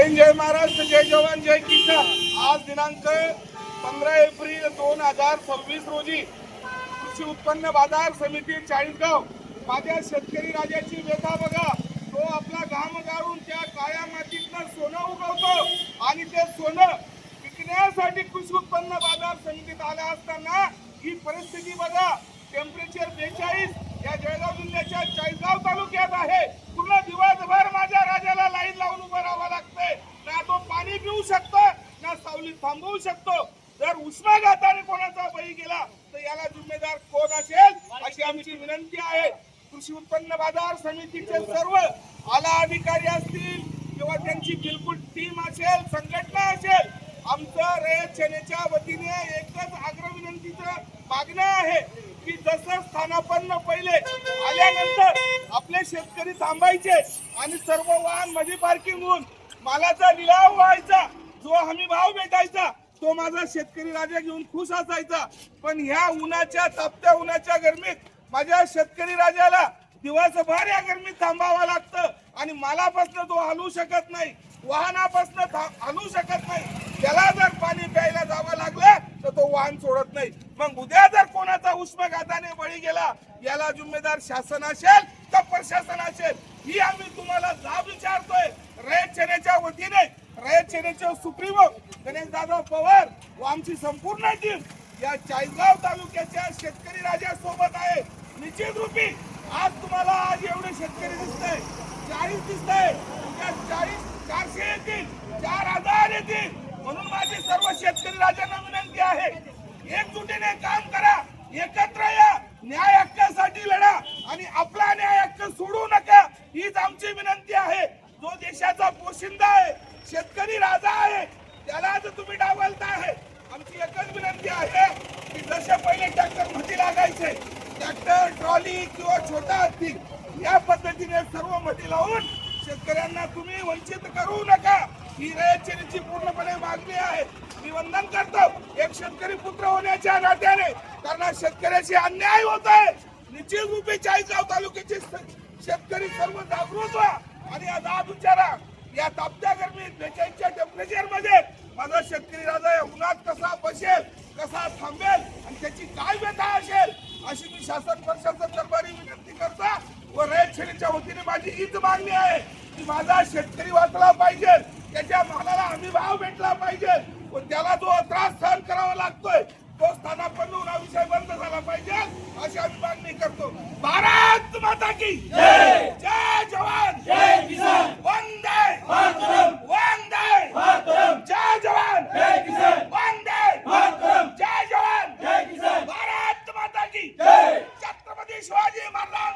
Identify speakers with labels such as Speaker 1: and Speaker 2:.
Speaker 1: जय महाराष्ट्र, जय जवान, जय किसान। आज दिनांक 15 एप्रिल 2026 रोजी कृषी उत्पन्न बाजार समिती चाळीसगाव माझ्या शेतकरी राजाची व्यथा बघा। तो आपला घाम गाळून त्या काळ्या मातीतनं सोनं उगवतो आणि ते सोनं विकण्यासाठी कृषी उत्पन्न बाजार समितीत आला असताना ही परिस्थिती बघा। टेम्परेचर 42 या जळगाव जिल्ह्याच्या चाळीसगाव तालुक्यात आहे। पूर्ण दिवसभर माझ्या राजाला लाईन लावून उभं राहावं लागतंय। ना तो पाणी पिऊ शकतो ना सावलीत थांबवू शकतो। जर उष्माघाताने कोणाचा बळी गेला तर याला जिम्मेदार कोण असेल अशी आमची विनंती आहे। कृषी उत्पन्न बाजार समितीचे सर्व आला अधिकारी असतील किंवा त्यांची बिलकुल टीम असेल, संघटना असेल, आमचं रयत सेनेच्या वतीने एकच आग्रह विनंतीचं मागणं आहे की जसं स्थानापन्न पहिले आल्यानंतर आपले शेतकरी थांबायचे आणि सर्व वाहन मध्ये पार्किंग होऊन मालाचा लिलाव व्हायचा, जो हमी भाव भेटायचा तो माझा शेतकरी राजा घेऊन खुश असायचा। पण ह्या उन्हाच्या तापत्या उन्हाच्या गरमीत माझ्या शेतकरी राजाला दिवसभर या गरमीत थांबावं लागतं आणि मालापासून तो हलू शकत नाही, वाहनापासून हलू शकत नाही। त्याला जर पाणी प्यायला जावं लागलं तर तो वाहन सोडत नाही। मग उद्या जर कोणाचा उष्माघाताने बळी गेला याला जिम्मेदार शासन असेल का प्रशासन असेल, ही आम्ही तुम्हाला जाब विचारतोय। रयत सेनेच्या वतीने रयत सेनेचे सुप्रीमो गणेश दादा पवार व आमची संपूर्ण टीम या चाळीसगाव तालुक्याच्या शेतकरी राजा सोबत आहे। निश्चित रूपी आज तुम्हाला आज एवढे शेतकरी दिसतंय, 40 दिसतंय, उद्या 40 400 येतील, 4000 येतील। म्हणून माझी सर्व शेतकरी राजांना विनंती आहे, एकजुटीने काम करा, एकत्र या, न्याय हक्कासाठी लढा आणि आपला न्याय हक्क सोडू नका, हीच आमची विनंती आहे। जो देशाचा पोशिंदा आहे, शेतकरी राजा आहे, त्याला जर तुम्ही डावलता आहे, आमची एकच विनंती आहे की जसे पहिले ट्रॅक्टर मध्ये लागायचे, ट्रॅक्टर ट्रॉली किंवा छोटा हत्ती या पद्धतीने सर्व मध्ये लावून शेतकऱ्यांना तुम्ही वंचित करू नका, ही रयत सेनेची पूर्णपणे मागणी आहे। मी वंदन करतो एक शेतकरी पुत्र होण्याच्या नात्याने, कारण शेतकऱ्याशी अन्याय होत आहे। निश्चित रूपे चाळीसगाव तालुक्याचे शेतकरी सर्व जागृत व्हा आणि आज विचारा या तापत्या गरमीत 42च्या टेम्परेचर मध्ये माझा शेतकरी राजा या उन्हात कसा बसेल, कसा थांबेल आणि त्याची काय व्यथा असेल, अशी मी शासन प्रशासन दरबारी विनंती करता व रयत सेनेच्या वतीने माझी हीच मागणी आहे की माझा शेतकरी वाचला पाहिजे, त्याच्या मालाला हमी भाव भेटला पाहिजे व त्याला जो त्रास सहन करावा लागतोय तो स्थानापन्न होऊन हा विषय बंद झाला पाहिजे अशी आम्ही मागणी करतो। भारत माता की जय, जय जवान, जय किसान, वंदे मातरम, वंदे मातरम, जय जवान, जय किसान, वंदे मातरम, जय जवान, जय किसान, भारत माता की जय, छत्रपती शिवाजी महाराज